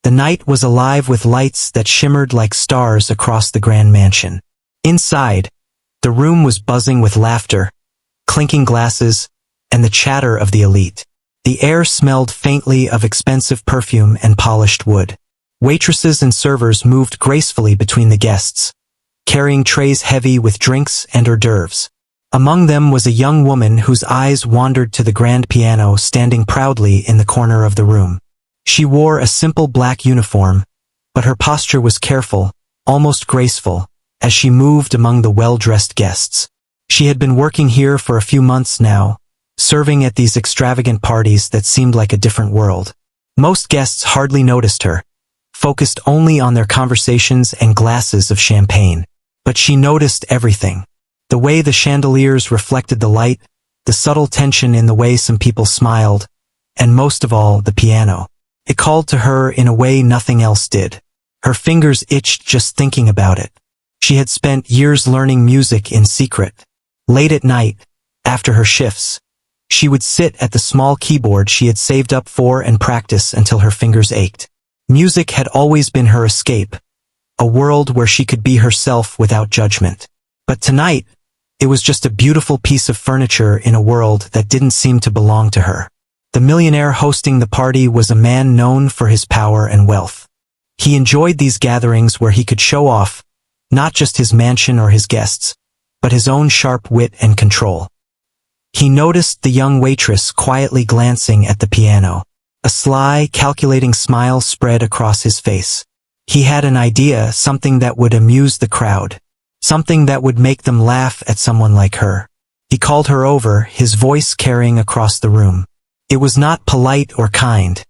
The night was alive with lights that shimmered like stars across the grand mansion. Inside, the room was buzzing with laughter, clinking glasses, and the chatter of the elite. The air smelled faintly of expensive perfume and polished wood. Waitresses and servers moved gracefully between the guests, carrying trays heavy with drinks and hors d'oeuvres. Among them was a young woman whose eyes wandered to the grand piano standing proudly in the corner of the room. She wore a simple black uniform, but her posture was careful, almost graceful, as she moved among the well-dressed guests. She had been working here for a few months now, serving at these extravagant parties that seemed like a different world. Most guests hardly noticed her, focused only on their conversations and glasses of champagne. But she noticed everything. The way the chandeliers reflected the light, the subtle tension in the way some people smiled, and most of all, the piano. It called to her in a way nothing else did. Her fingers itched just thinking about it. She had spent years learning music in secret. Late at night, after her shifts, she would sit at the small keyboard she had saved up for and practice until her fingers ached. Music had always been her escape, a world where she could be herself without judgment. But tonight, it was just a beautiful piece of furniture in a world that didn't seem to belong to her. The millionaire hosting the party was a man known for his power and wealth. He enjoyed these gatherings where he could show off, not just his mansion or his guests, but his own sharp wit and control. He noticed the young waitress quietly glancing at the piano. A sly, calculating smile spread across his face. He had an idea, something that would amuse the crowd, something that would make them laugh at someone like her. He called her over, his voice carrying across the room. It was not polite or kind.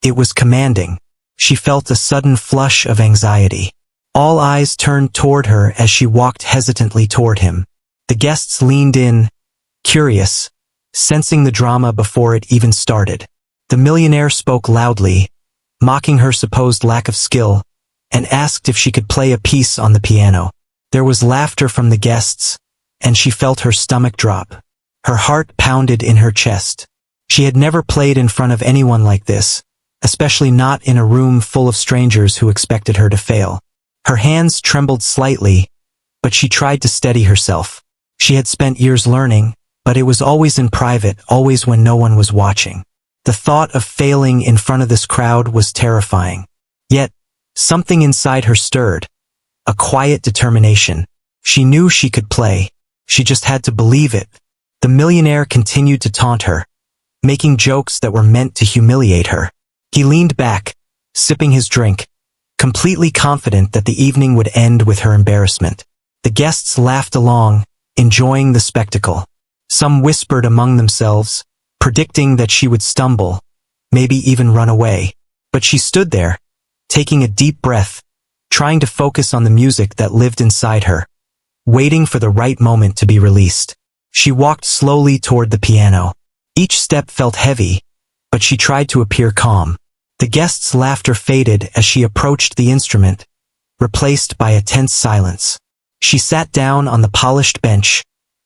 It was commanding. She felt a sudden flush of anxiety. All eyes turned toward her as she walked hesitantly toward him. The guests leaned in, curious, sensing the drama before it even started. The millionaire spoke loudly, mocking her supposed lack of skill, and asked if she could play a piece on the piano. There was laughter from the guests, and she felt her stomach drop. Her heart pounded in her chest. She had never played in front of anyone like this, especially not in a room full of strangers who expected her to fail. Her hands trembled slightly, but she tried to steady herself. She had spent years learning, but it was always in private, always when no one was watching. The thought of failing in front of this crowd was terrifying. Yet, something inside her stirred. A quiet determination. She knew she could play. She just had to believe it. The millionaire continued to taunt her, making jokes that were meant to humiliate her. He leaned back, sipping his drink, completely confident that the evening would end with her embarrassment. The guests laughed along, enjoying the spectacle. Some whispered among themselves, predicting that she would stumble, maybe even run away. But she stood there, taking a deep breath, trying to focus on the music that lived inside her, waiting for the right moment to be released. She walked slowly toward the piano. Each step felt heavy, but she tried to appear calm. The guests' laughter faded as she approached the instrument, replaced by a tense silence. She sat down on the polished bench,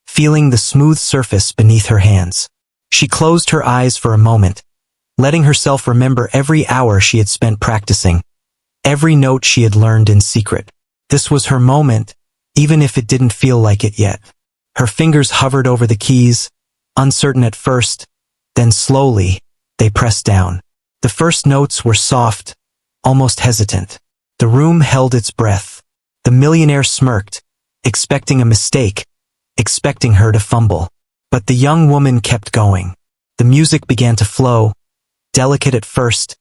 feeling the smooth surface beneath her hands. She closed her eyes for a moment, letting herself remember every hour she had spent practicing, every note she had learned in secret. This was her moment, even if it didn't feel like it yet. Her fingers hovered over the keys, uncertain at first, then slowly, they pressed down. The first notes were soft, almost hesitant. The room held its breath. The millionaire smirked, expecting a mistake, expecting her to fumble. But the young woman kept going. The music began to flow, delicate at first,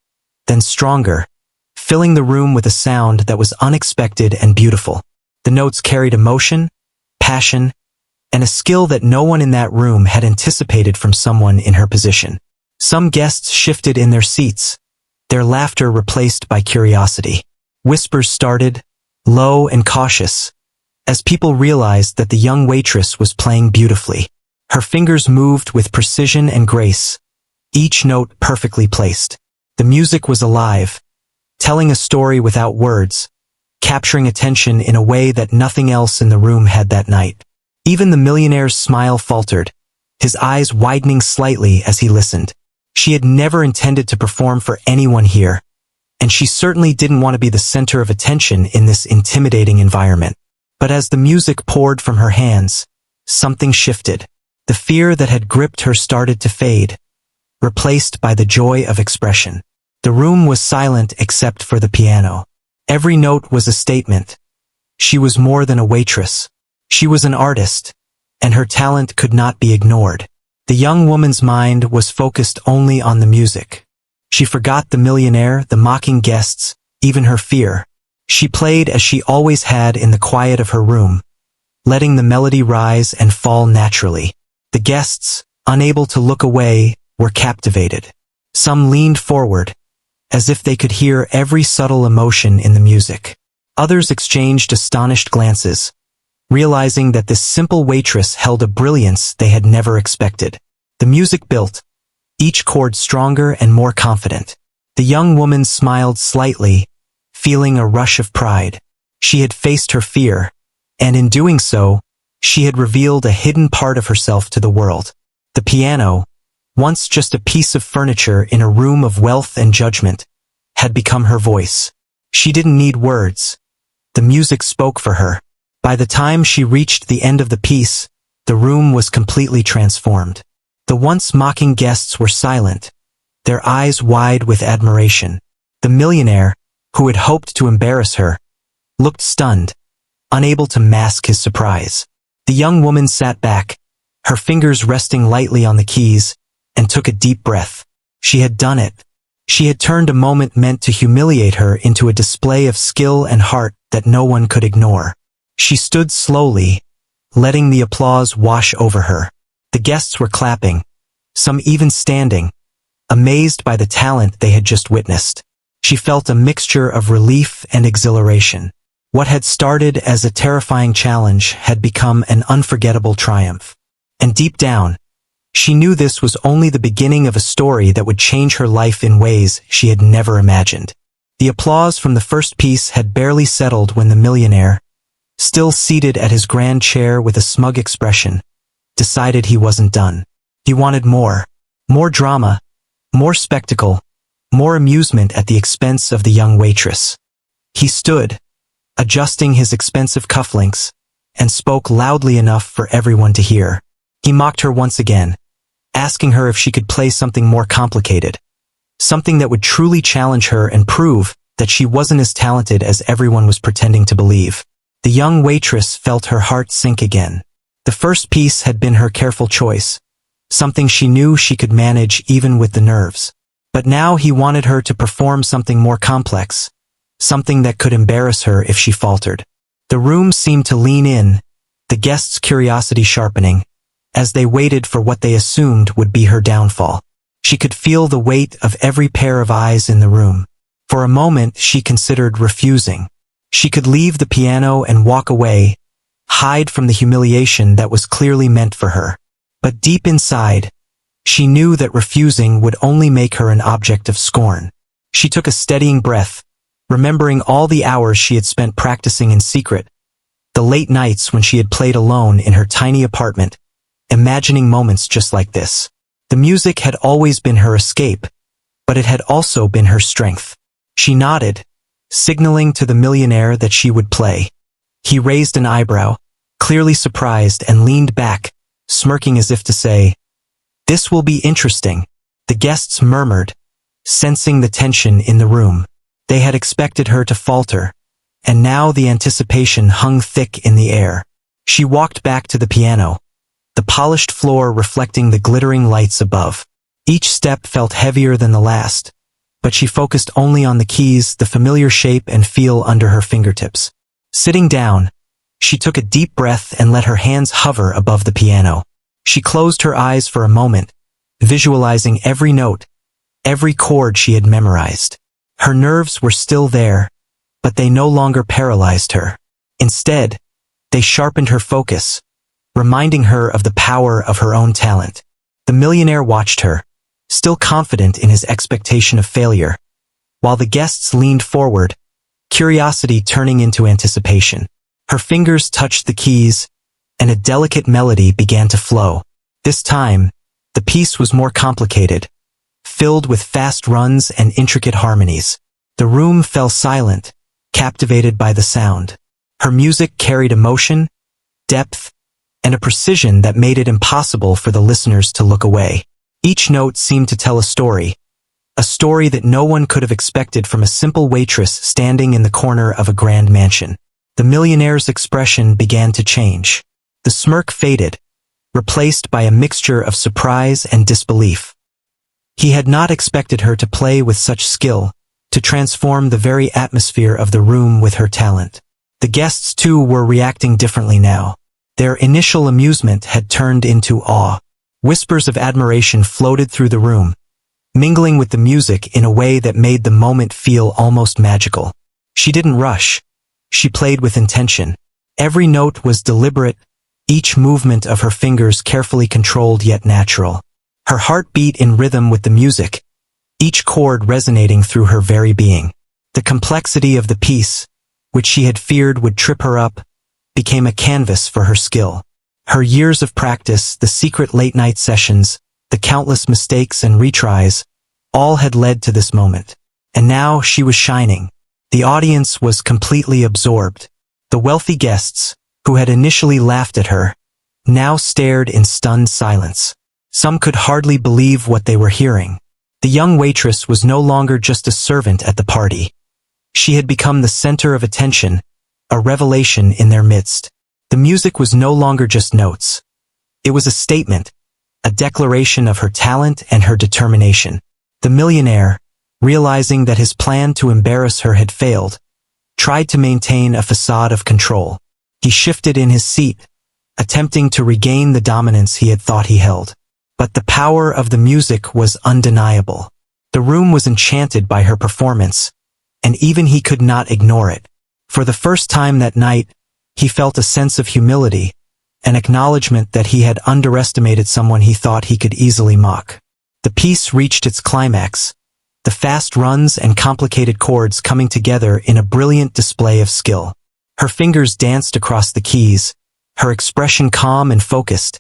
then stronger, filling the room with a sound that was unexpected and beautiful. The notes carried emotion, passion, and a skill that no one in that room had anticipated from someone in her position. Some guests shifted in their seats, their laughter replaced by curiosity. Whispers started, low and cautious, as people realized that the young waitress was playing beautifully. Her fingers moved with precision and grace, each note perfectly placed. The music was alive, telling a story without words, capturing attention in a way that nothing else in the room had that night. Even the millionaire's smile faltered, his eyes widening slightly as he listened. She had never intended to perform for anyone here, and she certainly didn't want to be the center of attention in this intimidating environment. But as the music poured from her hands, something shifted. The fear that had gripped her started to fade, replaced by the joy of expression. The room was silent except for the piano. Every note was a statement. She was more than a waitress. She was an artist, and her talent could not be ignored. The young woman's mind was focused only on the music. She forgot the millionaire, the mocking guests, even her fear. She played as she always had in the quiet of her room, letting the melody rise and fall naturally. The guests, unable to look away, were captivated. Some leaned forward, as if they could hear every subtle emotion in the music. Others exchanged astonished glances, realizing that this simple waitress held a brilliance they had never expected. The music built, each chord stronger and more confident. The young woman smiled slightly, feeling a rush of pride. She had faced her fear, and in doing so, she had revealed a hidden part of herself to the world. The piano, once just a piece of furniture in a room of wealth and judgment, had become her voice. She didn't need words. The music spoke for her. By the time she reached the end of the piece, the room was completely transformed. The once mocking guests were silent, their eyes wide with admiration. The millionaire, who had hoped to embarrass her, looked stunned, unable to mask his surprise. The young woman sat back, her fingers resting lightly on the keys, and took a deep breath. She had done it. She had turned a moment meant to humiliate her into a display of skill and heart that no one could ignore. She stood slowly, letting the applause wash over her. The guests were clapping, some even standing, amazed by the talent they had just witnessed. She felt a mixture of relief and exhilaration. What had started as a terrifying challenge had become an unforgettable triumph. And deep down, she knew this was only the beginning of a story that would change her life in ways she had never imagined. The applause from the first piece had barely settled when the millionaire, still seated at his grand chair with a smug expression, decided he wasn't done. He wanted more. More drama, more spectacle, more amusement at the expense of the young waitress. He stood, adjusting his expensive cufflinks, and spoke loudly enough for everyone to hear. He mocked her once again, asking her if she could play something more complicated, something that would truly challenge her and prove that she wasn't as talented as everyone was pretending to believe. The young waitress felt her heart sink again. The first piece had been her careful choice, something she knew she could manage even with the nerves. But now he wanted her to perform something more complex, something that could embarrass her if she faltered. The room seemed to lean in, the guests' curiosity sharpening, as they waited for what they assumed would be her downfall. She could feel the weight of every pair of eyes in the room. For a moment she considered refusing. She could leave the piano and walk away, hide from the humiliation that was clearly meant for her. But deep inside, she knew that refusing would only make her an object of scorn. She took a steadying breath, remembering all the hours she had spent practicing in secret, the late nights when she had played alone in her tiny apartment, imagining moments just like this. The music had always been her escape, but it had also been her strength. She nodded, signaling to the millionaire that she would play. He raised an eyebrow, clearly surprised, and leaned back, smirking as if to say, "This will be interesting." The guests murmured, sensing the tension in the room. They had expected her to falter, and now the anticipation hung thick in the air. She walked back to the piano, the polished floor reflecting the glittering lights above. Each step felt heavier than the last, but she focused only on the keys, the familiar shape and feel under her fingertips. Sitting down, she took a deep breath and let her hands hover above the piano. She closed her eyes for a moment, visualizing every note, every chord she had memorized. Her nerves were still there, but they no longer paralyzed her. Instead, they sharpened her focus, reminding her of the power of her own talent. The millionaire watched her, still confident in his expectation of failure, while the guests leaned forward, curiosity turning into anticipation. Her fingers touched the keys, and a delicate melody began to flow. This time, the piece was more complicated, filled with fast runs and intricate harmonies. The room fell silent, captivated by the sound. Her music carried emotion, depth, and a precision that made it impossible for the listeners to look away. Each note seemed to tell a story that no one could have expected from a simple waitress standing in the corner of a grand mansion. The millionaire's expression began to change. The smirk faded, replaced by a mixture of surprise and disbelief. He had not expected her to play with such skill, to transform the very atmosphere of the room with her talent. The guests, too, were reacting differently now. Their initial amusement had turned into awe. Whispers of admiration floated through the room, mingling with the music in a way that made the moment feel almost magical. She didn't rush. She played with intention. Every note was deliberate, each movement of her fingers carefully controlled yet natural. Her heart beat in rhythm with the music, each chord resonating through her very being. The complexity of the piece, which she had feared would trip her up, became a canvas for her skill. Her years of practice, the secret late-night sessions, the countless mistakes and retries, all had led to this moment. And now she was shining. The audience was completely absorbed. The wealthy guests, who had initially laughed at her, now stared in stunned silence. Some could hardly believe what they were hearing. The young waitress was no longer just a servant at the party. She had become the center of attention, a revelation in their midst. The music was no longer just notes. It was a statement, a declaration of her talent and her determination. The millionaire, realizing that his plan to embarrass her had failed, tried to maintain a facade of control. He shifted in his seat, attempting to regain the dominance he had thought he held. But the power of the music was undeniable. The room was enchanted by her performance, and even he could not ignore it. For the first time that night, he felt a sense of humility, an acknowledgement that he had underestimated someone he thought he could easily mock. The piece reached its climax, the fast runs and complicated chords coming together in a brilliant display of skill. Her fingers danced across the keys, her expression calm and focused,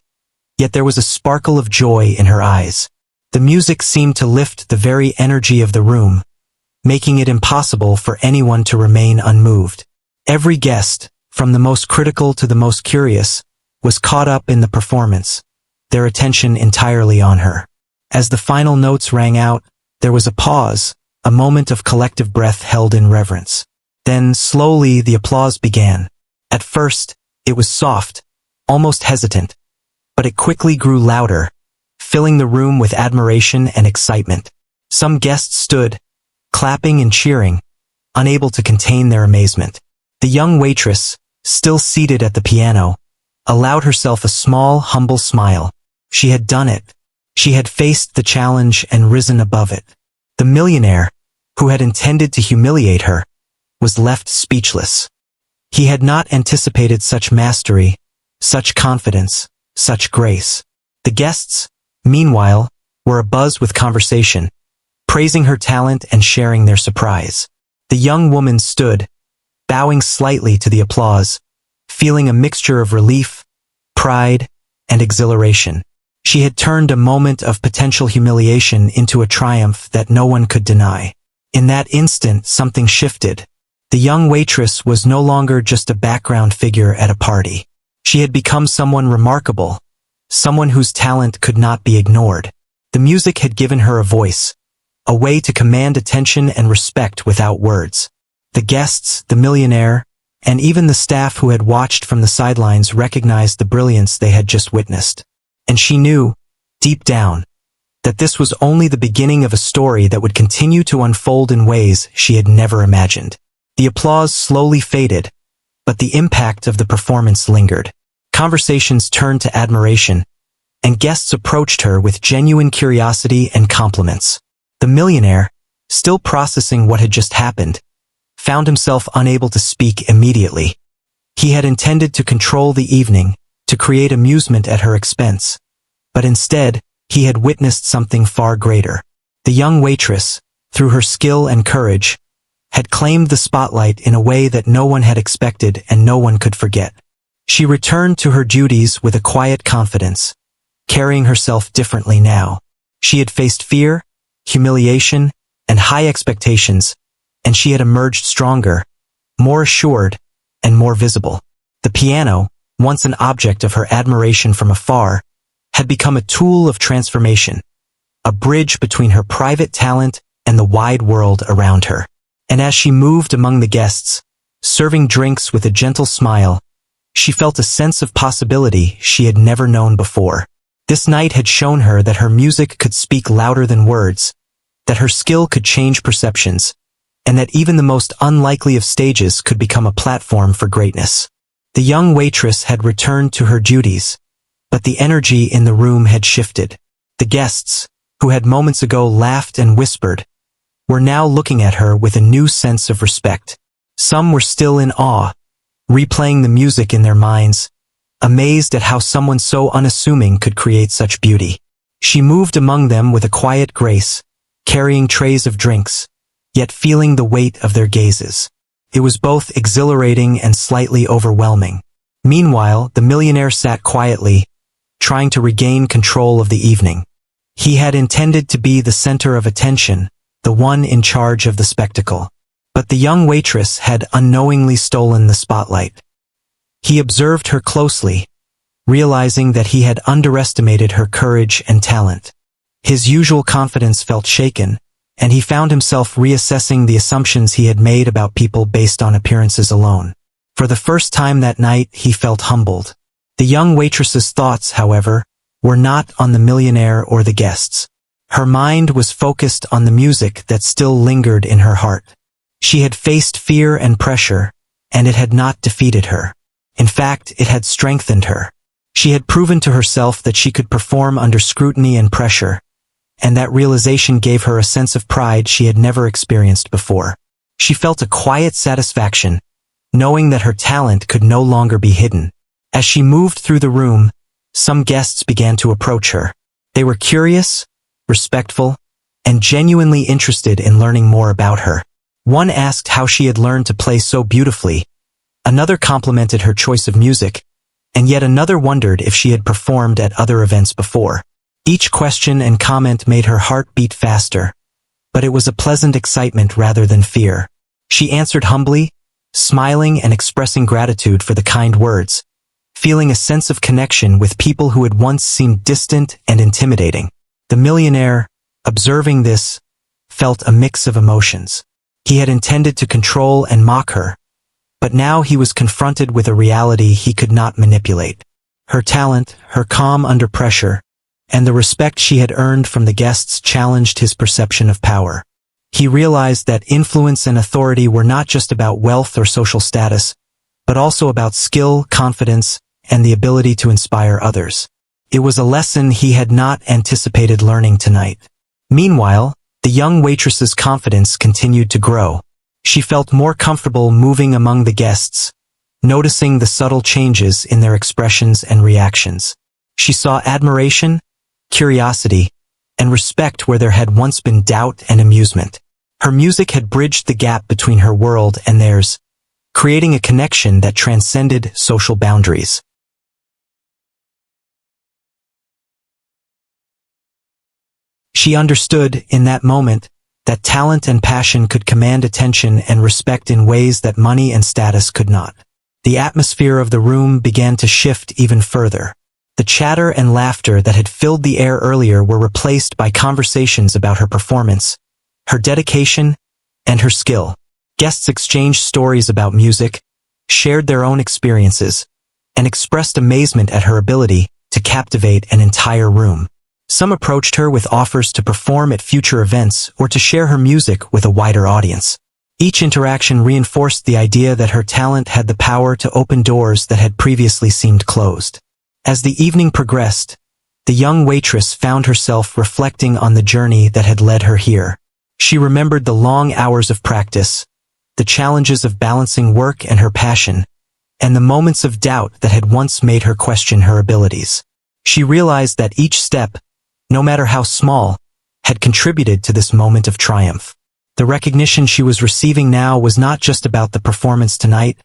yet there was a sparkle of joy in her eyes. The music seemed to lift the very energy of the room, making it impossible for anyone to remain unmoved. Every guest, from the most critical to the most curious, was caught up in the performance, their attention entirely on her. As the final notes rang out, there was a pause, a moment of collective breath held in reverence. Then, slowly, the applause began. At first, it was soft, almost hesitant, but it quickly grew louder, filling the room with admiration and excitement. Some guests stood, clapping and cheering, unable to contain their amazement. The young waitress, still seated at the piano, allowed herself a small, humble smile. She had done it. She had faced the challenge and risen above it. The millionaire, who had intended to humiliate her, was left speechless. He had not anticipated such mastery, such confidence, such grace. The guests, meanwhile, were abuzz with conversation, praising her talent and sharing their surprise. The young woman stood, bowing slightly to the applause, feeling a mixture of relief, pride, and exhilaration. She had turned a moment of potential humiliation into a triumph that no one could deny. In that instant, something shifted. The young waitress was no longer just a background figure at a party. She had become someone remarkable, someone whose talent could not be ignored. The music had given her a voice, a way to command attention and respect without words. The guests, the millionaire, and even the staff who had watched from the sidelines recognized the brilliance they had just witnessed. And she knew, deep down, that this was only the beginning of a story that would continue to unfold in ways she had never imagined. The applause slowly faded, but the impact of the performance lingered. Conversations turned to admiration, and guests approached her with genuine curiosity and compliments. The millionaire, still processing what had just happened, found himself unable to speak immediately. He had intended to control the evening, to create amusement at her expense, but instead, he had witnessed something far greater. The young waitress, through her skill and courage, had claimed the spotlight in a way that no one had expected and no one could forget. She returned to her duties with a quiet confidence, carrying herself differently now. She had faced fear, humiliation, and high expectations, and she had emerged stronger, more assured, and more visible. The piano, once an object of her admiration from afar, had become a tool of transformation, a bridge between her private talent and the wide world around her. And as she moved among the guests, serving drinks with a gentle smile, she felt a sense of possibility she had never known before. This night had shown her that her music could speak louder than words, that her skill could change perceptions, and that even the most unlikely of stages could become a platform for greatness. The young waitress had returned to her duties, but the energy in the room had shifted. The guests, who had moments ago laughed and whispered, were now looking at her with a new sense of respect. Some were still in awe, replaying the music in their minds, amazed at how someone so unassuming could create such beauty. She moved among them with a quiet grace, carrying trays of drinks, yet feeling the weight of their gazes. It was both exhilarating and slightly overwhelming. Meanwhile, the millionaire sat quietly, trying to regain control of the evening. He had intended to be the center of attention, the one in charge of the spectacle. But the young waitress had unknowingly stolen the spotlight. He observed her closely, realizing that he had underestimated her courage and talent. His usual confidence felt shaken, and he found himself reassessing the assumptions he had made about people based on appearances alone. For the first time that night, he felt humbled. The young waitress's thoughts, however, were not on the millionaire or the guests. Her mind was focused on the music that still lingered in her heart. She had faced fear and pressure, and it had not defeated her. In fact, it had strengthened her. She had proven to herself that she could perform under scrutiny and pressure, and that realization gave her a sense of pride she had never experienced before. She felt a quiet satisfaction, knowing that her talent could no longer be hidden. As she moved through the room, some guests began to approach her. They were curious, respectful, and genuinely interested in learning more about her. One asked how she had learned to play so beautifully, another complimented her choice of music, and yet another wondered if she had performed at other events before. Each question and comment made her heart beat faster, but it was a pleasant excitement rather than fear. She answered humbly, smiling and expressing gratitude for the kind words, feeling a sense of connection with people who had once seemed distant and intimidating. The millionaire, observing this, felt a mix of emotions. He had intended to control and mock her, but now he was confronted with a reality he could not manipulate. Her talent, her calm under pressure, and the respect she had earned from the guests challenged his perception of power. He realized that influence and authority were not just about wealth or social status, but also about skill, confidence, and the ability to inspire others. It was a lesson he had not anticipated learning tonight. Meanwhile, the young waitress's confidence continued to grow. She felt more comfortable moving among the guests, noticing the subtle changes in their expressions and reactions. She saw admiration, curiosity, and respect where there had once been doubt and amusement. Her music had bridged the gap between her world and theirs, creating a connection that transcended social boundaries. She understood, in that moment, that talent and passion could command attention and respect in ways that money and status could not. The atmosphere of the room began to shift even further. The chatter and laughter that had filled the air earlier were replaced by conversations about her performance, her dedication, and her skill. Guests exchanged stories about music, shared their own experiences, and expressed amazement at her ability to captivate an entire room. Some approached her with offers to perform at future events or to share her music with a wider audience. Each interaction reinforced the idea that her talent had the power to open doors that had previously seemed closed. As the evening progressed, the young waitress found herself reflecting on the journey that had led her here. She remembered the long hours of practice, the challenges of balancing work and her passion, and the moments of doubt that had once made her question her abilities. She realized that each step, no matter how small, had contributed to this moment of triumph. The recognition she was receiving now was not just about the performance tonight,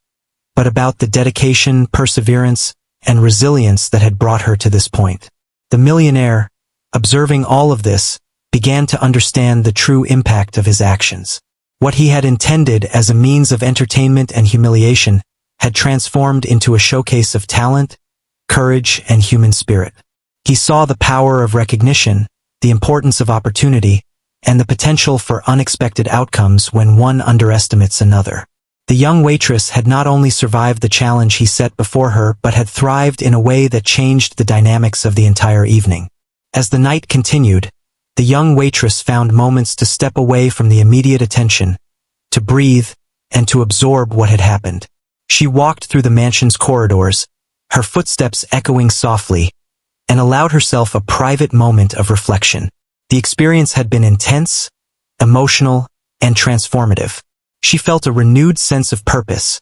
but about the dedication, perseverance, and resilience that had brought her to this point. The millionaire, observing all of this, began to understand the true impact of his actions. What he had intended as a means of entertainment and humiliation had transformed into a showcase of talent, courage, and human spirit. He saw the power of recognition, the importance of opportunity, and the potential for unexpected outcomes when one underestimates another. The young waitress had not only survived the challenge he set before her but had thrived in a way that changed the dynamics of the entire evening. As the night continued, the young waitress found moments to step away from the immediate attention, to breathe, and to absorb what had happened. She walked through the mansion's corridors, her footsteps echoing softly, and allowed herself a private moment of reflection. The experience had been intense, emotional, and transformative. She felt a renewed sense of purpose,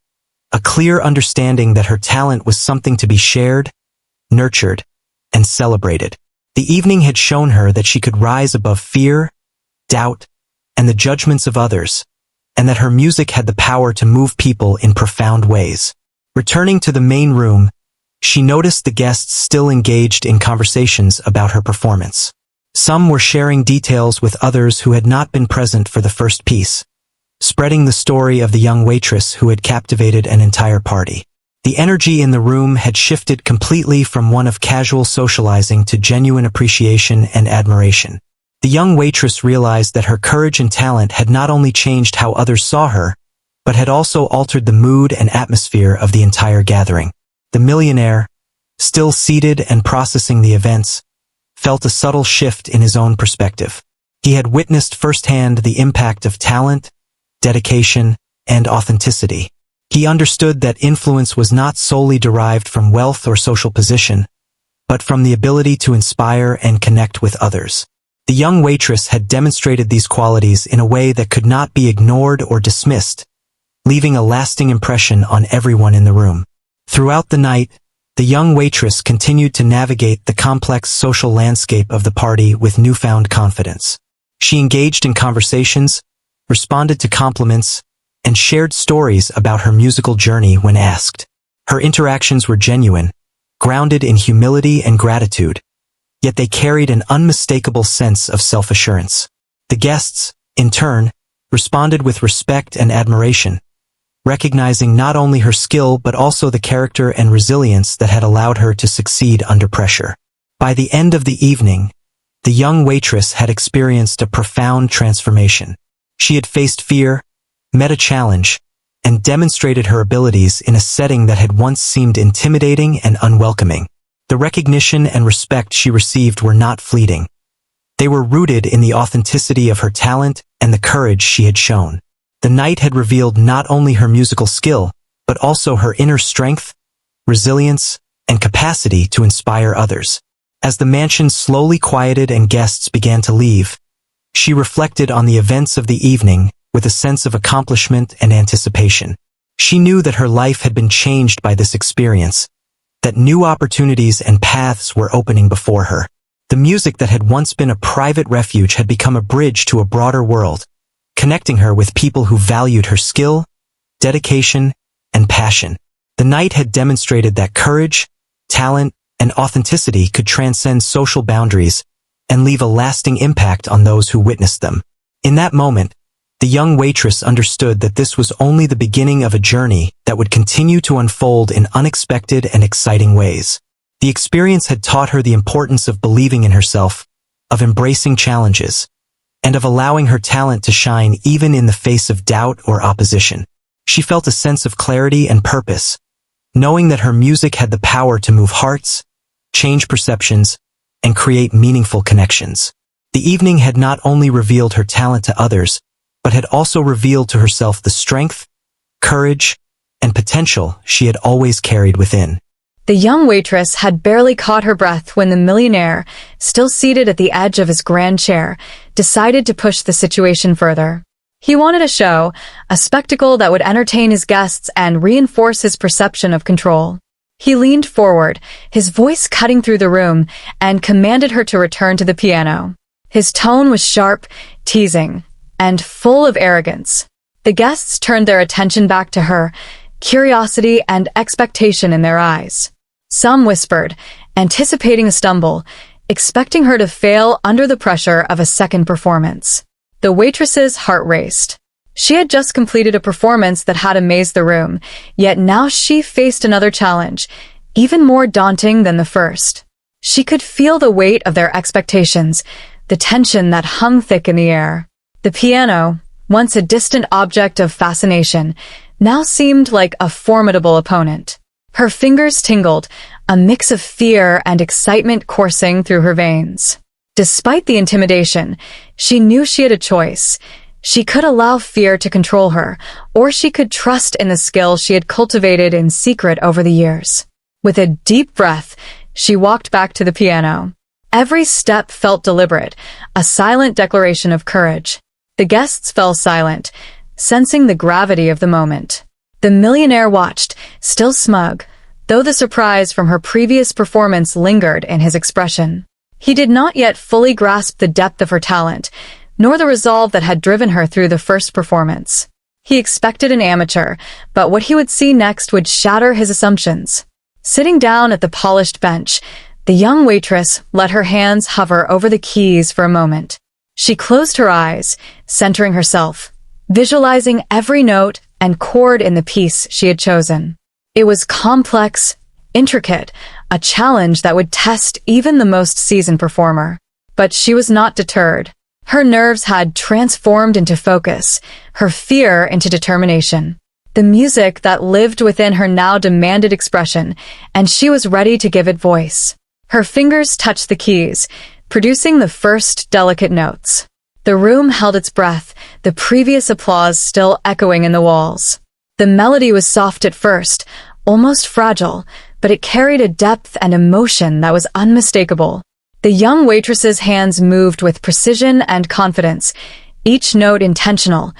a clear understanding that her talent was something to be shared, nurtured, and celebrated. The evening had shown her that she could rise above fear, doubt, and the judgments of others, and that her music had the power to move people in profound ways. Returning to the main room, she noticed the guests still engaged in conversations about her performance. Some were sharing details with others who had not been present for the first piece, spreading the story of the young waitress who had captivated an entire party. The energy in the room had shifted completely from one of casual socializing to genuine appreciation and admiration. The young waitress realized that her courage and talent had not only changed how others saw her, but had also altered the mood and atmosphere of the entire gathering. The millionaire, still seated and processing the events, felt a subtle shift in his own perspective. He had witnessed firsthand the impact of talent, dedication, and authenticity. He understood that influence was not solely derived from wealth or social position, but from the ability to inspire and connect with others. The young waitress had demonstrated these qualities in a way that could not be ignored or dismissed, leaving a lasting impression on everyone in the room. Throughout the night, the young waitress continued to navigate the complex social landscape of the party with newfound confidence. She engaged in conversations, responded to compliments, and shared stories about her musical journey when asked. Her interactions were genuine, grounded in humility and gratitude, yet they carried an unmistakable sense of self-assurance. The guests, in turn, responded with respect and admiration, recognizing not only her skill but also the character and resilience that had allowed her to succeed under pressure. By the end of the evening, the young waitress had experienced a profound transformation. She had faced fear, met a challenge, and demonstrated her abilities in a setting that had once seemed intimidating and unwelcoming. The recognition and respect she received were not fleeting. They were rooted in the authenticity of her talent and the courage she had shown. The night had revealed not only her musical skill, but also her inner strength, resilience, and capacity to inspire others. As the mansion slowly quieted and guests began to leave, she reflected on the events of the evening with a sense of accomplishment and anticipation. She knew that her life had been changed by this experience, that new opportunities and paths were opening before her. The music that had once been a private refuge had become a bridge to a broader world, connecting her with people who valued her skill, dedication, and passion. The night had demonstrated that courage, talent, and authenticity could transcend social boundaries and leave a lasting impact on those who witnessed them. In that moment, the young waitress understood that this was only the beginning of a journey that would continue to unfold in unexpected and exciting ways. The experience had taught her the importance of believing in herself, of embracing challenges, and of allowing her talent to shine even in the face of doubt or opposition. She felt a sense of clarity and purpose, knowing that her music had the power to move hearts, change perceptions, and create meaningful connections. The evening had not only revealed her talent to others, but had also revealed to herself the strength, courage, and potential she had always carried within. The young waitress had barely caught her breath when the millionaire, still seated at the edge of his grand chair, decided to push the situation further. He wanted a show, a spectacle that would entertain his guests and reinforce his perception of control. He leaned forward, his voice cutting through the room, and commanded her to return to the piano. His tone was sharp, teasing, and full of arrogance. The guests turned their attention back to her, curiosity and expectation in their eyes. Some whispered, anticipating a stumble, expecting her to fail under the pressure of a second performance. The waitress's heart raced. She had just completed a performance that had amazed the room, yet now she faced another challenge, even more daunting than the first. She could feel the weight of their expectations, the tension that hung thick in the air. The piano, once a distant object of fascination, now seemed like a formidable opponent. Her fingers tingled, a mix of fear and excitement coursing through her veins. Despite the intimidation, she knew she had a choice. She could allow fear to control her, or she could trust in the skill she had cultivated in secret over the years. With a deep breath, she walked back to the piano. Every step felt deliberate, a silent declaration of courage. The guests fell silent, sensing the gravity of the moment. The millionaire watched, still smug, though the surprise from her previous performance lingered in his expression. He did not yet fully grasp the depth of her talent, nor the resolve that had driven her through the first performance. He expected an amateur, but what he would see next would shatter his assumptions. Sitting down at the polished bench, the young waitress let her hands hover over the keys for a moment. She closed her eyes, centering herself, visualizing every note and chord in the piece she had chosen. It was complex, intricate, a challenge that would test even the most seasoned performer. But she was not deterred. Her nerves had transformed into focus, her fear into determination. The music that lived within her now demanded expression, and she was ready to give it voice. Her fingers touched the keys, producing the first delicate notes. The room held its breath, the previous applause still echoing in the walls. The melody was soft at first, almost fragile, but it carried a depth and emotion that was unmistakable. The young waitress's hands moved with precision and confidence, each note intentional,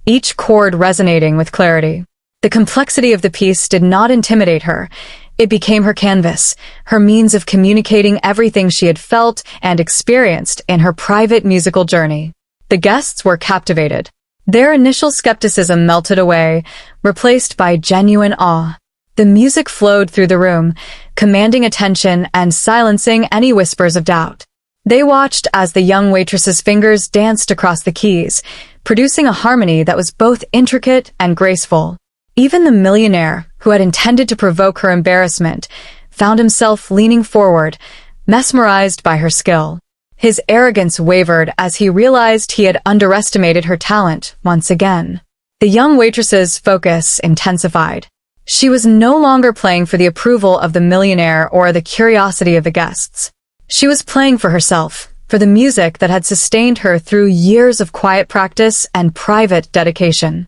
each chord resonating with clarity. The complexity of the piece did not intimidate her. It became her canvas, her means of communicating everything she had felt and experienced in her private musical journey. The guests were captivated. Their initial skepticism melted away, replaced by genuine awe. The music flowed through the room, commanding attention and silencing any whispers of doubt. They watched as the young waitress's fingers danced across the keys, producing a harmony that was both intricate and graceful. Even the millionaire, who had intended to provoke her embarrassment, found himself leaning forward, mesmerized by her skill. His arrogance wavered as he realized he had underestimated her talent once again. The young waitress's focus intensified. She was no longer playing for the approval of the millionaire or the curiosity of the guests. She was playing for herself, for the music that had sustained her through years of quiet practice and private dedication.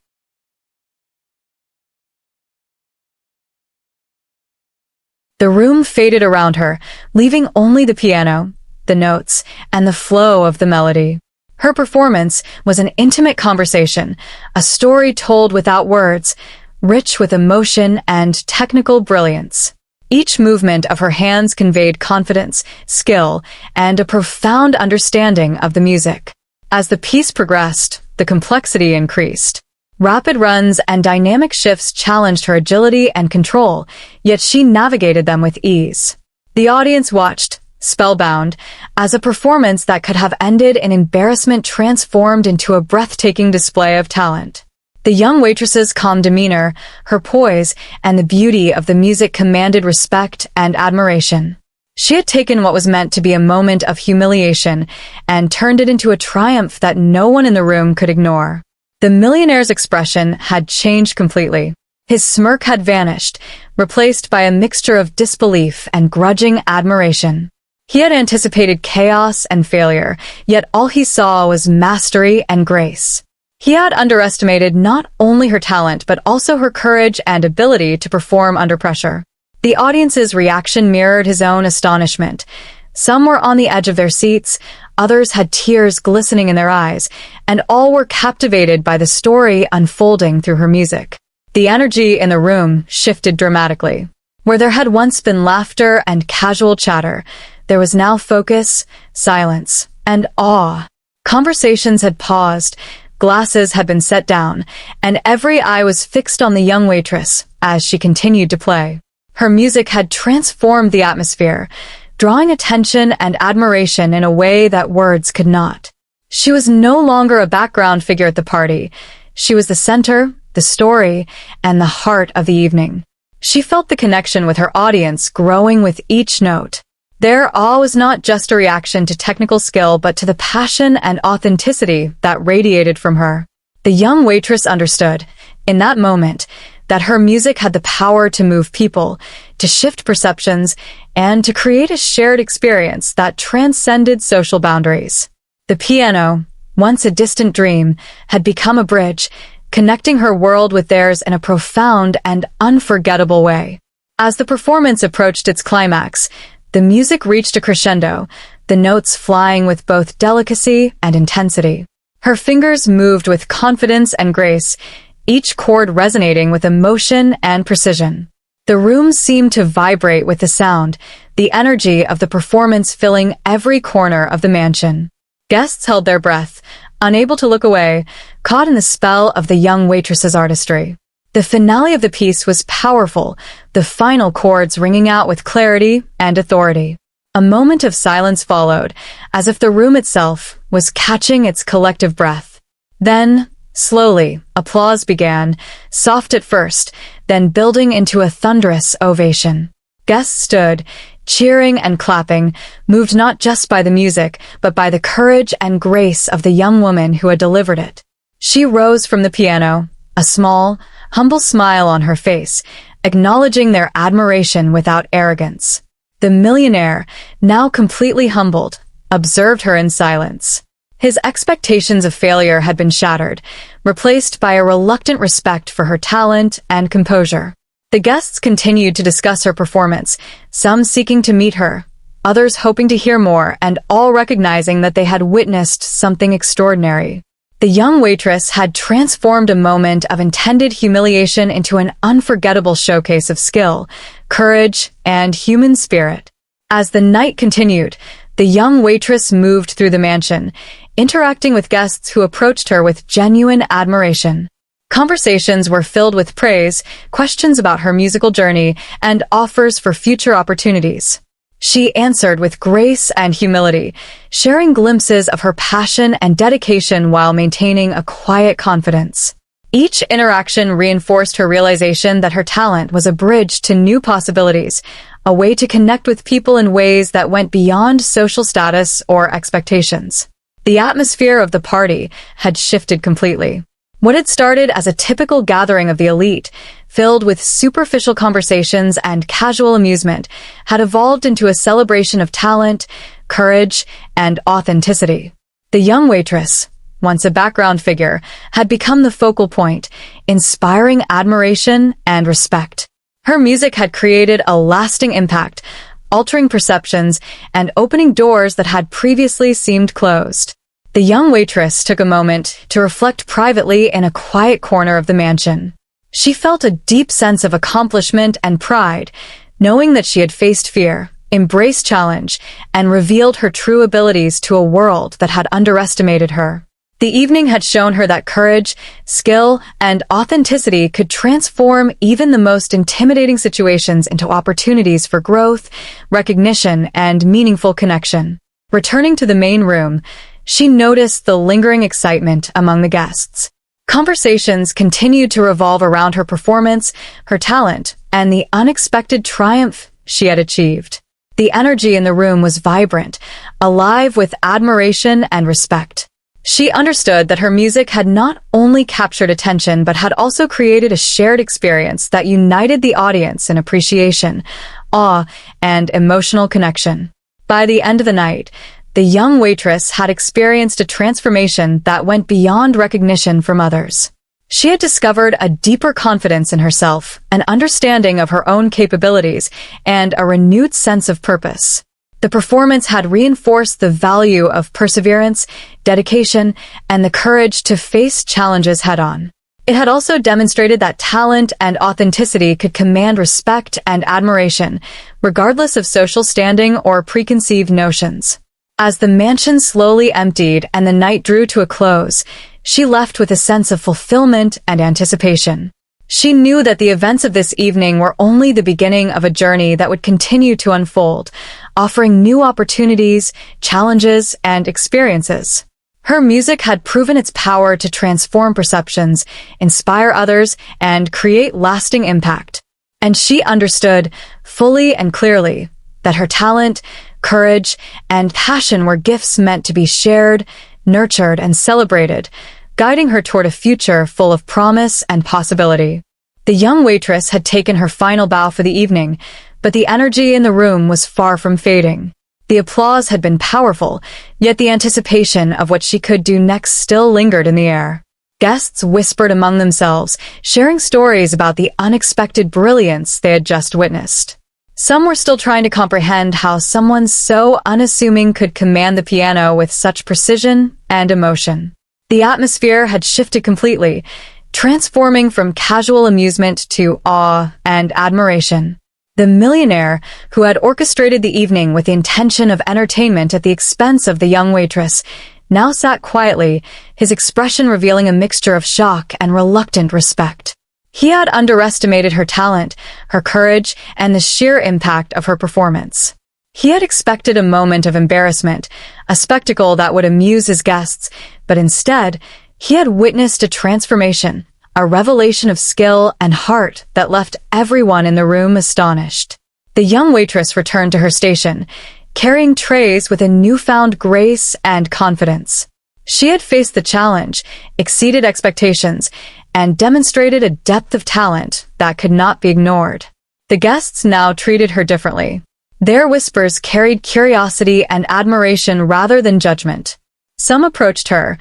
The room faded around her, leaving only the piano, the notes, and the flow of the melody. Her performance was an intimate conversation, a story told without words, rich with emotion and technical brilliance. Each movement of her hands conveyed confidence, skill, and a profound understanding of the music. As the piece progressed, the complexity increased. Rapid runs and dynamic shifts challenged her agility and control, yet she navigated them with ease. The audience watched, spellbound, as a performance that could have ended in embarrassment transformed into a breathtaking display of talent. The young waitress's calm demeanor, her poise, and the beauty of the music commanded respect and admiration. She had taken what was meant to be a moment of humiliation and turned it into a triumph that no one in the room could ignore. The millionaire's expression had changed completely. His smirk had vanished, replaced by a mixture of disbelief and grudging admiration. He had anticipated chaos and failure, yet all he saw was mastery and grace. He had underestimated not only her talent but also her courage and ability to perform under pressure. The audience's reaction mirrored his own astonishment. Some were on the edge of their seats, others had tears glistening in their eyes, and all were captivated by the story unfolding through her music. The energy in the room shifted dramatically. Where there had once been laughter and casual chatter, there was now focus, silence, and awe. Conversations had paused, glasses had been set down, and every eye was fixed on the young waitress as she continued to play. Her music had transformed the atmosphere, drawing attention and admiration in a way that words could not. She was no longer a background figure at the party. She was the center, the story, and the heart of the evening. She felt the connection with her audience growing with each note. Their awe was not just a reaction to technical skill, but to the passion and authenticity that radiated from her. The young waitress understood, in that moment, that her music had the power to move people, to shift perceptions, and to create a shared experience that transcended social boundaries. The piano, once a distant dream, had become a bridge, connecting her world with theirs in a profound and unforgettable way. As the performance approached its climax, the music reached a crescendo, the notes flying with both delicacy and intensity. Her fingers moved with confidence and grace, each chord resonating with emotion and precision. The room seemed to vibrate with the sound, the energy of the performance filling every corner of the mansion. Guests held their breath, unable to look away, caught in the spell of the young waitress's artistry. The finale of the piece was powerful, the final chords ringing out with clarity and authority. A moment of silence followed, as if the room itself was catching its collective breath. Then, slowly, applause began, soft at first, then building into a thunderous ovation. Guests stood, cheering and clapping, moved not just by the music, but by the courage and grace of the young woman who had delivered it. She rose from the piano, a small, humble smile on her face, acknowledging their admiration without arrogance. The millionaire, now completely humbled, observed her in silence. His expectations of failure had been shattered, replaced by a reluctant respect for her talent and composure. The guests continued to discuss her performance, some seeking to meet her, others hoping to hear more, and all recognizing that they had witnessed something extraordinary. The young waitress had transformed a moment of intended humiliation into an unforgettable showcase of skill, courage, and human spirit. As the night continued, the young waitress moved through the mansion, interacting with guests who approached her with genuine admiration. Conversations were filled with praise, questions about her musical journey, and offers for future opportunities. She answered with grace and humility, sharing glimpses of her passion and dedication while maintaining a quiet confidence. Each interaction reinforced her realization that her talent was a bridge to new possibilities, a way to connect with people in ways that went beyond social status or expectations. The atmosphere of the party had shifted completely. What had started as a typical gathering of the elite, filled with superficial conversations and casual amusement, had evolved into a celebration of talent, courage, and authenticity. The young waitress, once a background figure, had become the focal point, inspiring admiration and respect. Her music had created a lasting impact, altering perceptions and opening doors that had previously seemed closed. The young waitress took a moment to reflect privately in a quiet corner of the mansion. She felt a deep sense of accomplishment and pride, knowing that she had faced fear, embraced challenge, and revealed her true abilities to a world that had underestimated her. The evening had shown her that courage, skill, and authenticity could transform even the most intimidating situations into opportunities for growth, recognition, and meaningful connection. Returning to the main room, she noticed the lingering excitement among the guests. Conversations continued to revolve around her performance, her talent, and the unexpected triumph she had achieved. The energy in the room was vibrant, alive with admiration and respect. She understood that her music had not only captured attention but had also created a shared experience that united the audience in appreciation, awe, and emotional connection. By the end of the night, the young waitress had experienced a transformation that went beyond recognition from others. She had discovered a deeper confidence in herself, an understanding of her own capabilities, and a renewed sense of purpose. The performance had reinforced the value of perseverance, dedication, and the courage to face challenges head-on. It had also demonstrated that talent and authenticity could command respect and admiration, regardless of social standing or preconceived notions. As the mansion slowly emptied and the night drew to a close, she left with a sense of fulfillment and anticipation. She knew that the events of this evening were only the beginning of a journey that would continue to unfold, offering new opportunities, challenges, and experiences. Her music had proven its power to transform perceptions, inspire others, and create lasting impact. And she understood, fully and clearly, that her talent, courage, and passion were gifts meant to be shared, nurtured, and celebrated, guiding her toward a future full of promise and possibility. The young waitress had taken her final bow for the evening, but the energy in the room was far from fading. The applause had been powerful, yet the anticipation of what she could do next still lingered in the air. Guests whispered among themselves, sharing stories about the unexpected brilliance they had just witnessed. Some were still trying to comprehend how someone so unassuming could command the piano with such precision and emotion. The atmosphere had shifted completely, transforming from casual amusement to awe and admiration. The millionaire, who had orchestrated the evening with the intention of entertainment at the expense of the young waitress, now sat quietly, his expression revealing a mixture of shock and reluctant respect. He had underestimated her talent, her courage, and the sheer impact of her performance. He had expected a moment of embarrassment, a spectacle that would amuse his guests, but instead, he had witnessed a transformation, a revelation of skill and heart that left everyone in the room astonished. The young waitress returned to her station, carrying trays with a newfound grace and confidence. She had faced the challenge, exceeded expectations, and demonstrated a depth of talent that could not be ignored. The guests now treated her differently. Their whispers carried curiosity and admiration rather than judgment. Some approached her,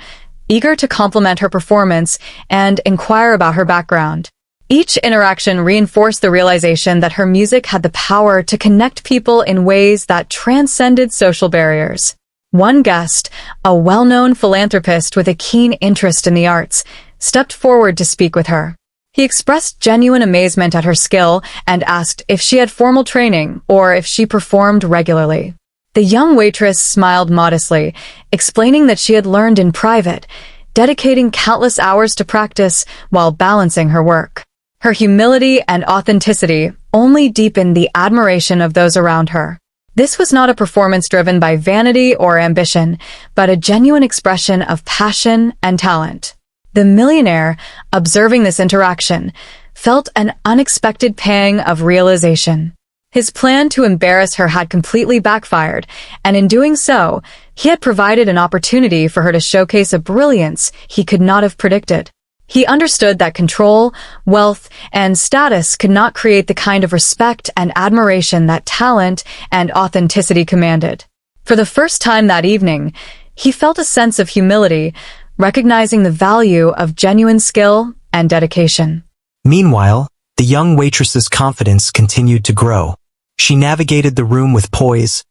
eager to compliment her performance and inquire about her background. Each interaction reinforced the realization that her music had the power to connect people in ways that transcended social barriers. One guest, a well-known philanthropist with a keen interest in the arts, stepped forward to speak with her. He expressed genuine amazement at her skill and asked if she had formal training or if she performed regularly. The young waitress smiled modestly, explaining that she had learned in private, dedicating countless hours to practice while balancing her work. Her humility and authenticity only deepened the admiration of those around her. This was not a performance driven by vanity or ambition, but a genuine expression of passion and talent. The millionaire, observing this interaction, felt an unexpected pang of realization. His plan to embarrass her had completely backfired, and in doing so, he had provided an opportunity for her to showcase a brilliance he could not have predicted. He understood that control, wealth, and status could not create the kind of respect and admiration that talent and authenticity commanded. For the first time that evening, he felt a sense of humility, recognizing the value of genuine skill and dedication. Meanwhile, the young waitress's confidence continued to grow. She navigated the room with poise,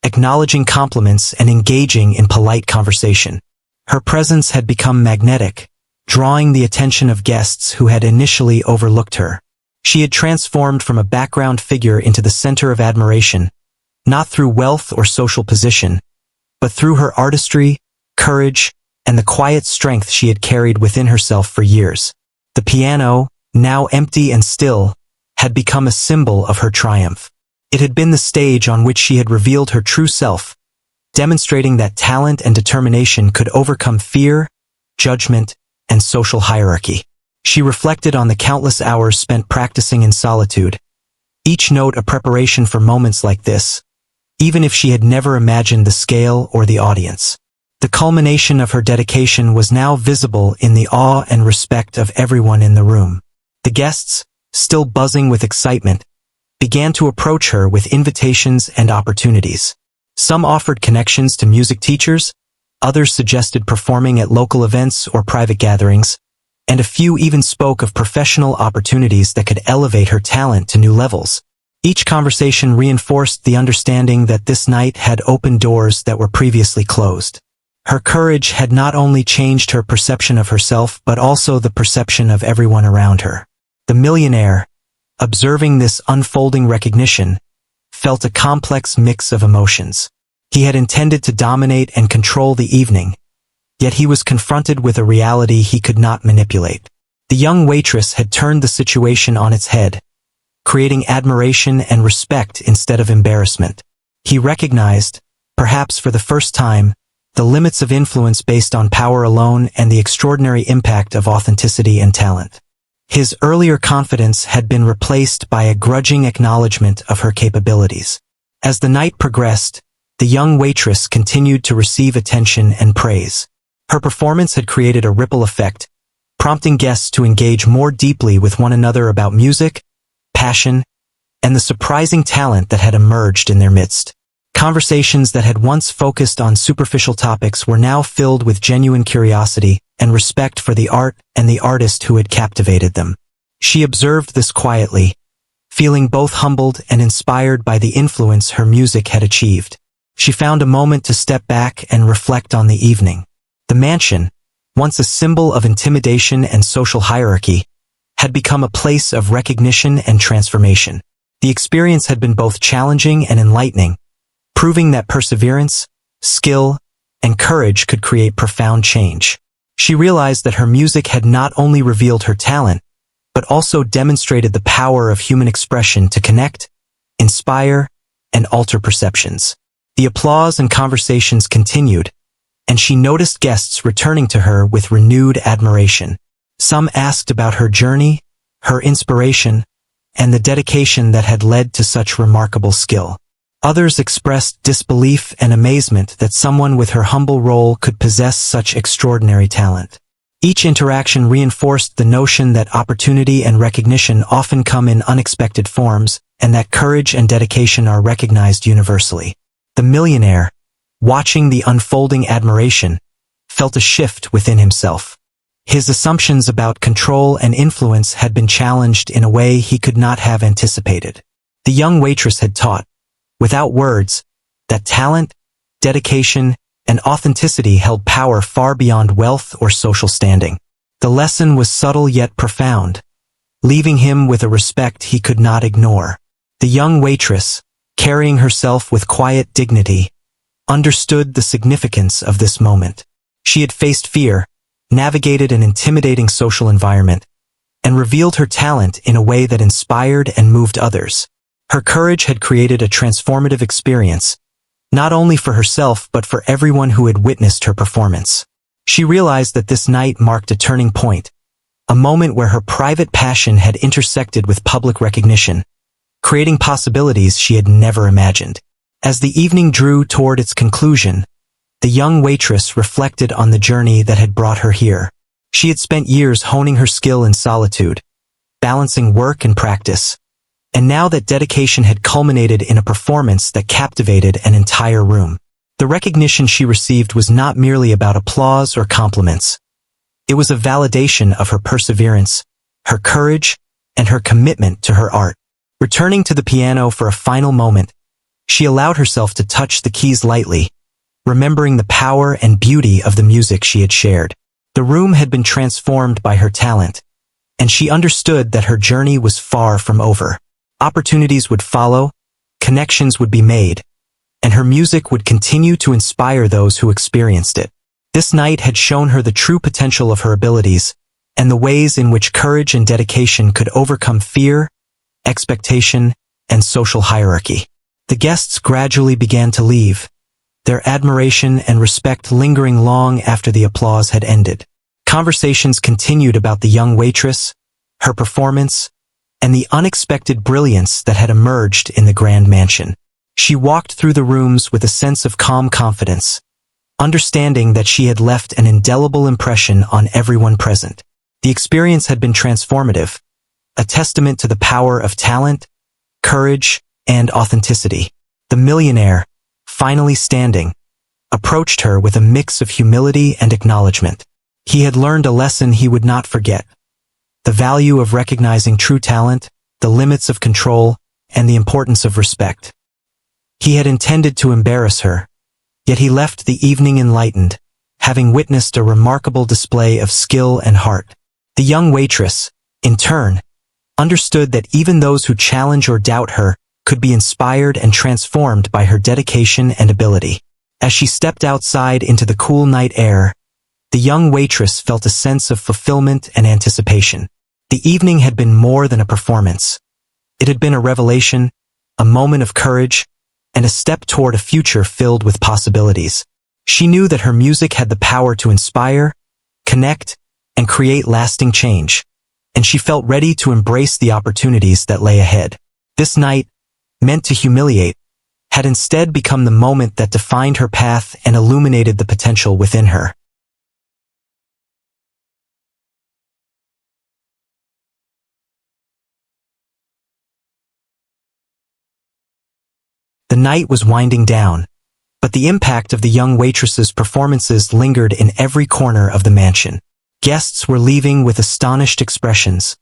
acknowledging compliments and engaging in polite conversation. Her presence had become magnetic, drawing the attention of guests who had initially overlooked her. She had transformed from a background figure into the center of admiration, not through wealth or social position, but through her artistry, courage, and the quiet strength she had carried within herself for years. The piano, now empty and still, had become a symbol of her triumph. It had been the stage on which she had revealed her true self, demonstrating that talent and determination could overcome fear, judgment, and social hierarchy. She reflected on the countless hours spent practicing in solitude, each note a preparation for moments like this, even if she had never imagined the scale or the audience. The culmination of her dedication was now visible in the awe and respect of everyone in the room. The guests, still buzzing with excitement, began to approach her with invitations and opportunities. Some offered connections to music teachers, others suggested performing at local events or private gatherings, and a few even spoke of professional opportunities that could elevate her talent to new levels. Each conversation reinforced the understanding that this night had opened doors that were previously closed. Her courage had not only changed her perception of herself but also the perception of everyone around her. The millionaire, observing this unfolding recognition, felt a complex mix of emotions. He had intended to dominate and control the evening, yet he was confronted with a reality he could not manipulate. The young waitress had turned the situation on its head, creating admiration and respect instead of embarrassment. He recognized, perhaps for the first time, the limits of influence based on power alone, and the extraordinary impact of authenticity and talent. His earlier confidence had been replaced by a grudging acknowledgement of her capabilities. As the night progressed, the young waitress continued to receive attention and praise. Her performance had created a ripple effect, prompting guests to engage more deeply with one another about music, passion, and the surprising talent that had emerged in their midst. Conversations that had once focused on superficial topics were now filled with genuine curiosity and respect for the art and the artist who had captivated them. She observed this quietly, feeling both humbled and inspired by the influence her music had achieved. She found a moment to step back and reflect on the evening. The mansion, once a symbol of intimidation and social hierarchy, had become a place of recognition and transformation. The experience had been both challenging and enlightening, proving that perseverance, skill, and courage could create profound change. She realized that her music had not only revealed her talent, but also demonstrated the power of human expression to connect, inspire, and alter perceptions. The applause and conversations continued, and she noticed guests returning to her with renewed admiration. Some asked about her journey, her inspiration, and the dedication that had led to such remarkable skill. Others expressed disbelief and amazement that someone with her humble role could possess such extraordinary talent. Each interaction reinforced the notion that opportunity and recognition often come in unexpected forms, and that courage and dedication are recognized universally. The millionaire, watching the unfolding admiration, felt a shift within himself. His assumptions about control and influence had been challenged in a way he could not have anticipated. The young waitress had taught, without words, that talent, dedication, and authenticity held power far beyond wealth or social standing. The lesson was subtle yet profound, leaving him with a respect he could not ignore. The young waitress, carrying herself with quiet dignity, understood the significance of this moment. She had faced fear, navigated an intimidating social environment, and revealed her talent in a way that inspired and moved others. Her courage had created a transformative experience, not only for herself but for everyone who had witnessed her performance. She realized that this night marked a turning point, a moment where her private passion had intersected with public recognition, creating possibilities she had never imagined. As the evening drew toward its conclusion, the young waitress reflected on the journey that had brought her here. She had spent years honing her skill in solitude, balancing work and practice, and now that dedication had culminated in a performance that captivated an entire room. The recognition she received was not merely about applause or compliments. It was a validation of her perseverance, her courage, and her commitment to her art. Returning to the piano for a final moment, she allowed herself to touch the keys lightly, remembering the power and beauty of the music she had shared. The room had been transformed by her talent, and she understood that her journey was far from over. Opportunities would follow, connections would be made, and her music would continue to inspire those who experienced it. This night had shown her the true potential of her abilities, and the ways in which courage and dedication could overcome fear, expectation, and social hierarchy. The guests gradually began to leave, their admiration and respect lingering long after the applause had ended. Conversations continued about the young waitress, her performance, and the unexpected brilliance that had emerged in the grand mansion. She walked through the rooms with a sense of calm confidence, understanding that she had left an indelible impression on everyone present. The experience had been transformative, a testament to the power of talent, courage, and authenticity. The millionaire, finally standing, approached her with a mix of humility and acknowledgement. He had learned a lesson he would not forget: the value of recognizing true talent, the limits of control, and the importance of respect. He had intended to embarrass her, yet he left the evening enlightened, having witnessed a remarkable display of skill and heart. The young waitress, in turn, understood that even those who challenge or doubt her could be inspired and transformed by her dedication and ability. As she stepped outside into the cool night air, the young waitress felt a sense of fulfillment and anticipation. The evening had been more than a performance. It had been a revelation, a moment of courage, and a step toward a future filled with possibilities. She knew that her music had the power to inspire, connect, and create lasting change, and she felt ready to embrace the opportunities that lay ahead. This night, meant to humiliate, had instead become the moment that defined her path and illuminated the potential within her. The night was winding down, but the impact of the young waitress's performances lingered in every corner of the mansion. Guests were leaving with astonished expressions,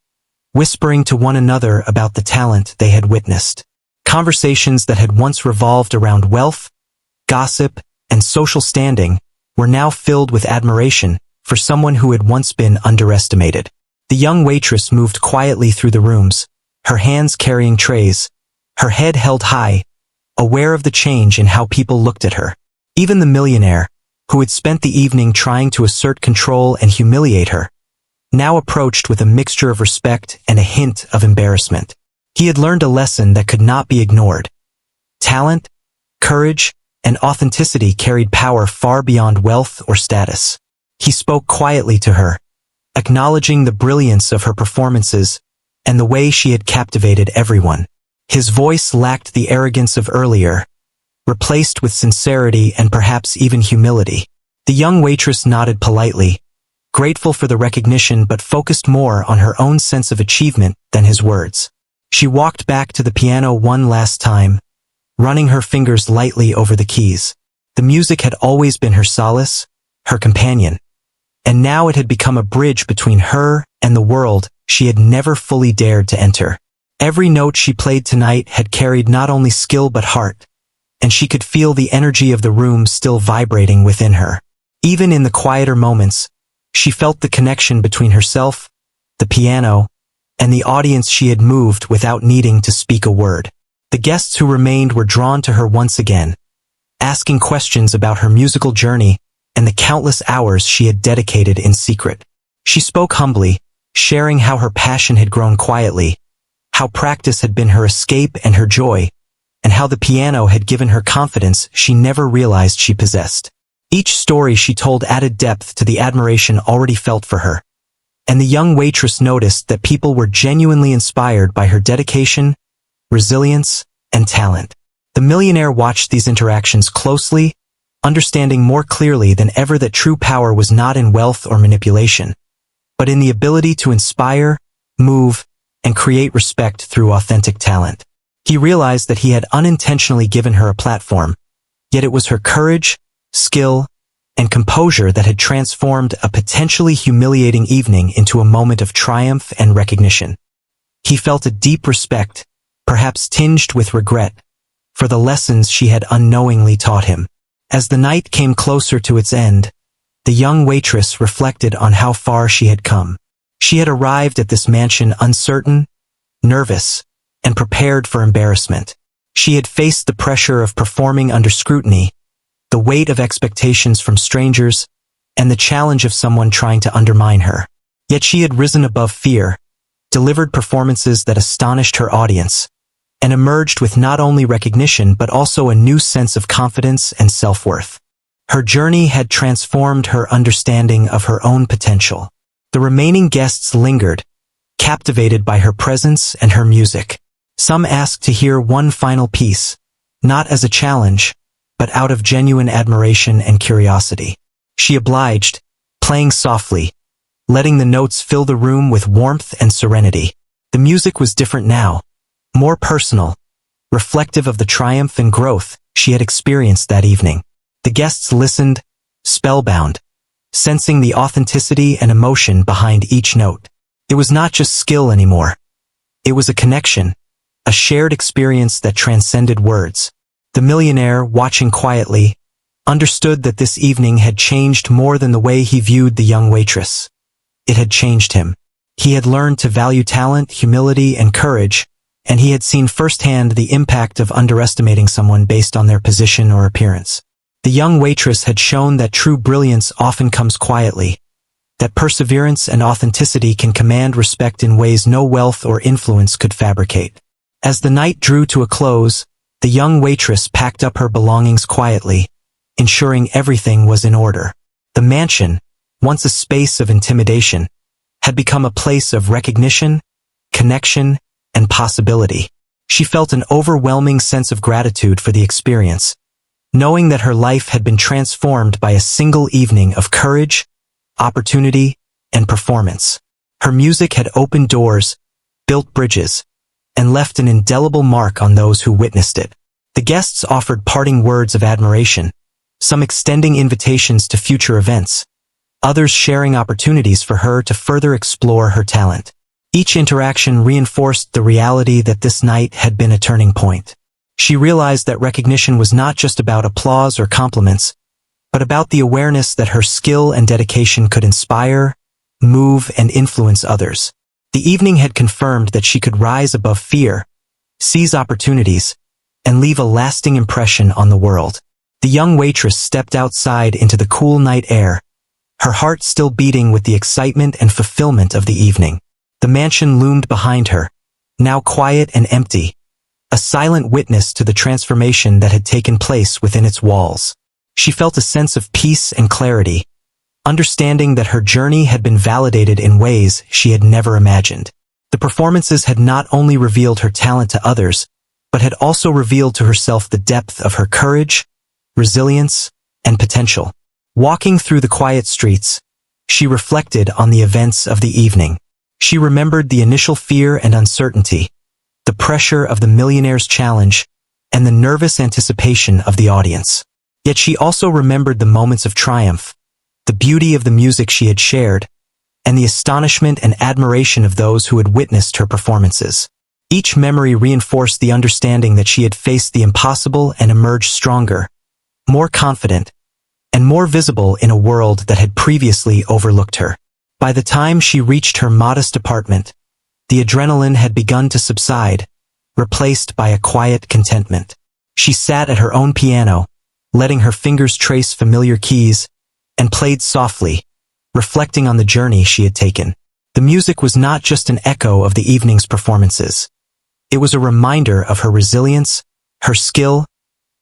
whispering to one another about the talent they had witnessed. Conversations that had once revolved around wealth, gossip, and social standing were now filled with admiration for someone who had once been underestimated. The young waitress moved quietly through the rooms, her hands carrying trays, her head held high, aware of the change in how people looked at her. Even the millionaire, who had spent the evening trying to assert control and humiliate her, now approached with a mixture of respect and a hint of embarrassment. He had learned a lesson that could not be ignored. Talent, courage, and authenticity carried power far beyond wealth or status. He spoke quietly to her, acknowledging the brilliance of her performances and the way she had captivated everyone. His voice lacked the arrogance of earlier, replaced with sincerity and perhaps even humility. The young waitress nodded politely, grateful for the recognition but focused more on her own sense of achievement than his words. She walked back to the piano one last time, running her fingers lightly over the keys. The music had always been her solace, her companion, and now it had become a bridge between her and the world she had never fully dared to enter. Every note she played tonight had carried not only skill but heart, and she could feel the energy of the room still vibrating within her. Even in the quieter moments, she felt the connection between herself, the piano, and the audience. She had moved without needing to speak a word. The guests who remained were drawn to her once again, asking questions about her musical journey and the countless hours she had dedicated in secret. She spoke humbly, sharing how her passion had grown quietly, how practice had been her escape and her joy, and how the piano had given her confidence she never realized she possessed. Each story she told added depth to the admiration already felt for her, and the young waitress noticed that people were genuinely inspired by her dedication, resilience, and talent. The millionaire watched these interactions closely, understanding more clearly than ever that true power was not in wealth or manipulation, but in the ability to inspire, move, and create respect through authentic talent. He realized that he had unintentionally given her a platform, yet it was her courage, skill, and composure that had transformed a potentially humiliating evening into a moment of triumph and recognition. He felt a deep respect, perhaps tinged with regret, for the lessons she had unknowingly taught him. As the night came closer to its end, the young waitress reflected on how far she had come. She had arrived at this mansion uncertain, nervous, and prepared for embarrassment. She had faced the pressure of performing under scrutiny, the weight of expectations from strangers, and the challenge of someone trying to undermine her. Yet she had risen above fear, delivered performances that astonished her audience, and emerged with not only recognition but also a new sense of confidence and self-worth. Her journey had transformed her understanding of her own potential. The remaining guests lingered, captivated by her presence and her music. Some asked to hear one final piece, not as a challenge, but out of genuine admiration and curiosity. She obliged, playing softly, letting the notes fill the room with warmth and serenity. The music was different now, more personal, reflective of the triumph and growth she had experienced that evening. The guests listened, spellbound, sensing the authenticity and emotion behind each note. It was not just skill anymore. It was a connection, a shared experience that transcended words. The millionaire, watching quietly, understood that this evening had changed more than the way he viewed the young waitress. It had changed him. He had learned to value talent, humility, and courage, and he had seen firsthand the impact of underestimating someone based on their position or appearance. The young waitress had shown that true brilliance often comes quietly, that perseverance and authenticity can command respect in ways no wealth or influence could fabricate. As the night drew to a close, the young waitress packed up her belongings quietly, ensuring everything was in order. The mansion, once a space of intimidation, had become a place of recognition, connection, and possibility. She felt an overwhelming sense of gratitude for the experience, knowing that her life had been transformed by a single evening of courage, opportunity, and performance. Her music had opened doors, built bridges, and left an indelible mark on those who witnessed it. The guests offered parting words of admiration, some extending invitations to future events, others sharing opportunities for her to further explore her talent. Each interaction reinforced the reality that this night had been a turning point. She realized that recognition was not just about applause or compliments, but about the awareness that her skill and dedication could inspire, move, and influence others. The evening had confirmed that she could rise above fear, seize opportunities, and leave a lasting impression on the world. The young waitress stepped outside into the cool night air, her heart still beating with the excitement and fulfillment of the evening. The mansion loomed behind her, now quiet and empty, a silent witness to the transformation that had taken place within its walls. She felt a sense of peace and clarity, understanding that her journey had been validated in ways she had never imagined. The performances had not only revealed her talent to others, but had also revealed to herself the depth of her courage, resilience, and potential. Walking through the quiet streets, she reflected on the events of the evening. She remembered the initial fear and uncertainty, the pressure of the Millionaire's challenge, and the nervous anticipation of the audience. Yet she also remembered the moments of triumph, the beauty of the music she had shared, and the astonishment and admiration of those who had witnessed her performances. Each memory reinforced the understanding that she had faced the impossible and emerged stronger, more confident, and more visible in a world that had previously overlooked her. By the time she reached her modest apartment, the adrenaline had begun to subside, replaced by a quiet contentment. She sat at her own piano, letting her fingers trace familiar keys, and played softly, reflecting on the journey she had taken. The music was not just an echo of the evening's performances. It was a reminder of her resilience, her skill,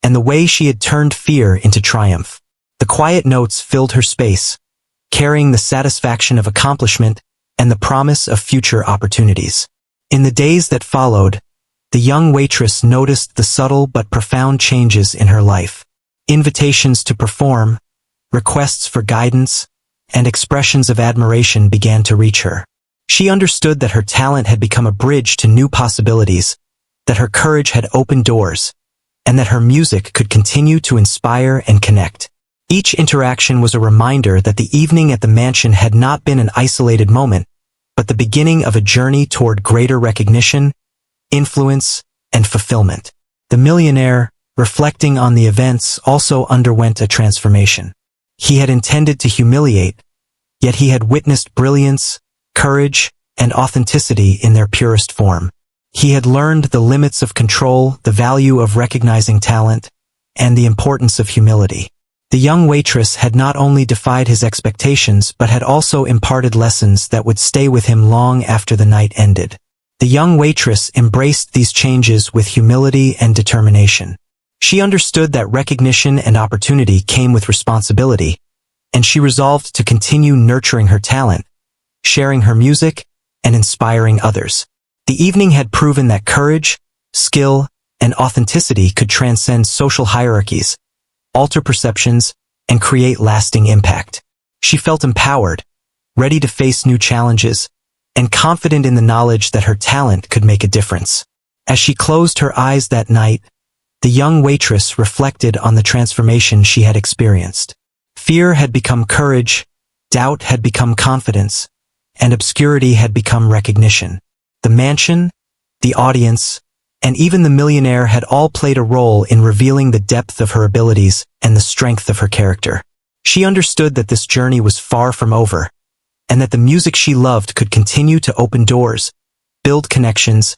and the way she had turned fear into triumph. The quiet notes filled her space, carrying the satisfaction of accomplishment and the promise of future opportunities. In the days that followed, the young waitress noticed the subtle but profound changes in her life. Invitations to perform, requests for guidance, and expressions of admiration began to reach her. She understood that her talent had become a bridge to new possibilities, that her courage had opened doors, and that her music could continue to inspire and connect. Each interaction was a reminder that the evening at the mansion had not been an isolated moment, but the beginning of a journey toward greater recognition, influence, and fulfillment. The millionaire, reflecting on the events, also underwent a transformation. He had intended to humiliate, yet he had witnessed brilliance, courage, and authenticity in their purest form. He had learned the limits of control, the value of recognizing talent, and the importance of humility. The young waitress had not only defied his expectations but had also imparted lessons that would stay with him long after the night ended. The young waitress embraced these changes with humility and determination. She understood that recognition and opportunity came with responsibility, and she resolved to continue nurturing her talent, sharing her music, and inspiring others. The evening had proven that courage, skill, and authenticity could transcend social hierarchies, alter perceptions, and create lasting impact. She felt empowered, ready to face new challenges, and confident in the knowledge that her talent could make a difference. As she closed her eyes that night, the young waitress reflected on the transformation she had experienced. Fear had become courage, doubt had become confidence, and obscurity had become recognition. The mansion, the audience, and even the millionaire had all played a role in revealing the depth of her abilities and the strength of her character. She understood that this journey was far from over, and that the music she loved could continue to open doors, build connections,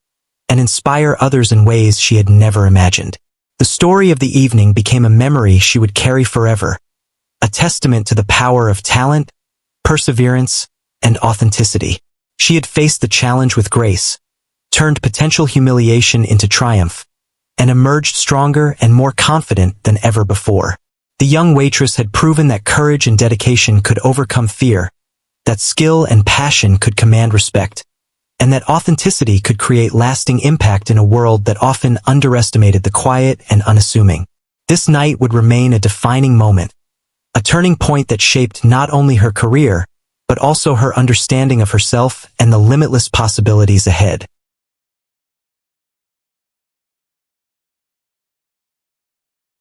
and inspire others in ways she had never imagined. The story of the evening became a memory she would carry forever, a testament to the power of talent, perseverance, and authenticity. She had faced the challenge with grace, turned potential humiliation into triumph, and emerged stronger and more confident than ever before. The young waitress had proven that courage and dedication could overcome fear, that skill and passion could command respect, and that authenticity could create lasting impact in a world that often underestimated the quiet and unassuming. This night would remain a defining moment, a turning point that shaped not only her career, but also her understanding of herself and the limitless possibilities ahead.